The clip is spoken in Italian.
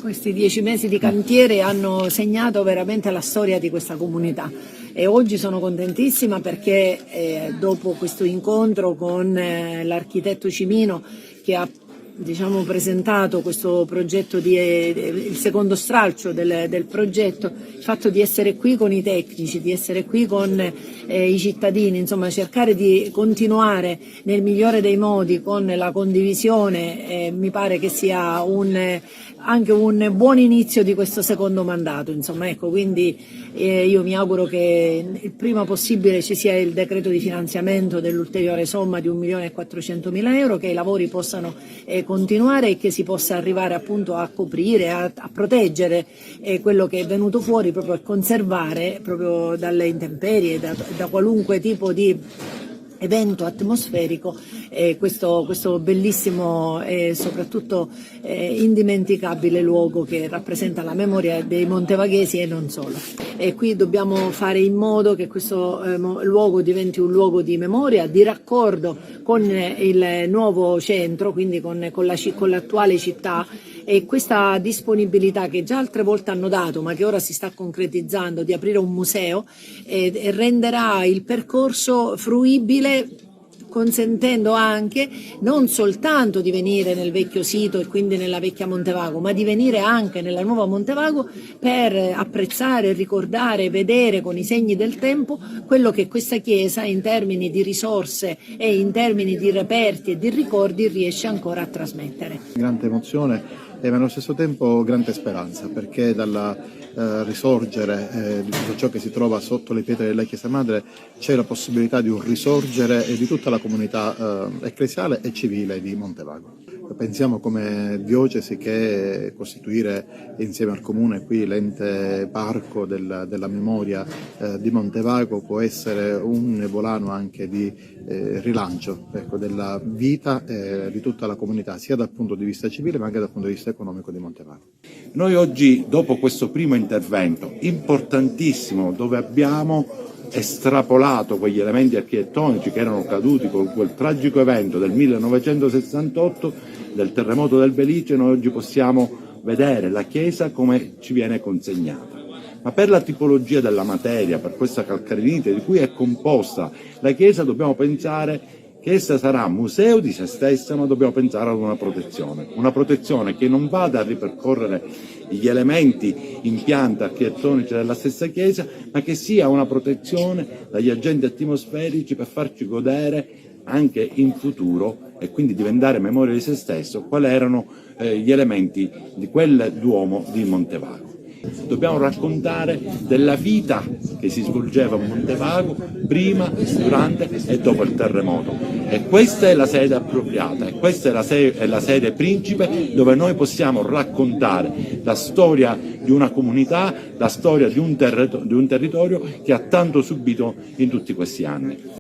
Questi 10 mesi di cantiere hanno segnato veramente la storia di questa comunità e oggi sono contentissima perché dopo questo incontro con l'architetto Cimino, che ha presentato questo progetto, il secondo stralcio del progetto, il fatto di essere qui con i tecnici, di essere qui con i cittadini, insomma cercare di continuare nel migliore dei modi con la condivisione, mi pare che sia anche un buon inizio di questo secondo mandato, insomma, ecco, quindi io mi auguro che il prima possibile ci sia il decreto di finanziamento dell'ulteriore somma di 1.400.000 euro, che i lavori possano continuare e che si possa arrivare appunto a coprire, a proteggere quello che è venuto fuori, proprio a conservare proprio dalle intemperie, da qualunque tipo di evento atmosferico, questo bellissimo e soprattutto indimenticabile luogo che rappresenta la memoria dei montevaghesi e non solo. E qui dobbiamo fare in modo che questo luogo diventi un luogo di memoria, di raccordo con il nuovo centro, quindi con l'attuale città, e questa disponibilità che già altre volte hanno dato ma che ora si sta concretizzando, di aprire un museo, renderà il percorso fruibile, consentendo anche non soltanto di venire nel vecchio sito e quindi nella vecchia Montevago, ma di venire anche nella nuova Montevago per apprezzare, ricordare, vedere con i segni del tempo quello che questa chiesa in termini di risorse e in termini di reperti e di ricordi riesce ancora a trasmettere. Grande emozione e allo stesso tempo grande speranza, perché dal risorgere di tutto ciò che si trova sotto le pietre della Chiesa Madre c'è la possibilità di un risorgere di tutta la comunità ecclesiale e civile di Montevago. Pensiamo come diocesi che costituire insieme al Comune qui l'ente parco della memoria di Montevago può essere un volano anche di rilancio, ecco, della vita di tutta la comunità, sia dal punto di vista civile ma anche dal punto di vista economico di Montevago. Noi oggi, dopo questo primo intervento importantissimo, dove abbiamo estrapolato quegli elementi architettonici che erano caduti con quel tragico evento del 1968, del terremoto del Belice, noi oggi possiamo vedere la chiesa come ci viene consegnata. Ma per la tipologia della materia, per questa calcarenite di cui è composta la chiesa, dobbiamo pensare che essa sarà museo di se stessa, ma dobbiamo pensare ad una protezione che non vada a ripercorrere gli elementi in pianta architettonici della stessa chiesa, ma che sia una protezione dagli agenti atmosferici per farci godere anche in futuro e quindi diventare memoria di se stesso quali erano gli elementi di quel Duomo di Montevago. Dobbiamo raccontare della vita che si svolgeva a Montevago prima, durante e dopo il terremoto, e questa è la sede appropriata, e questa è la sede principe dove noi possiamo raccontare la storia di una comunità, la storia di un territorio che ha tanto subito in tutti questi anni.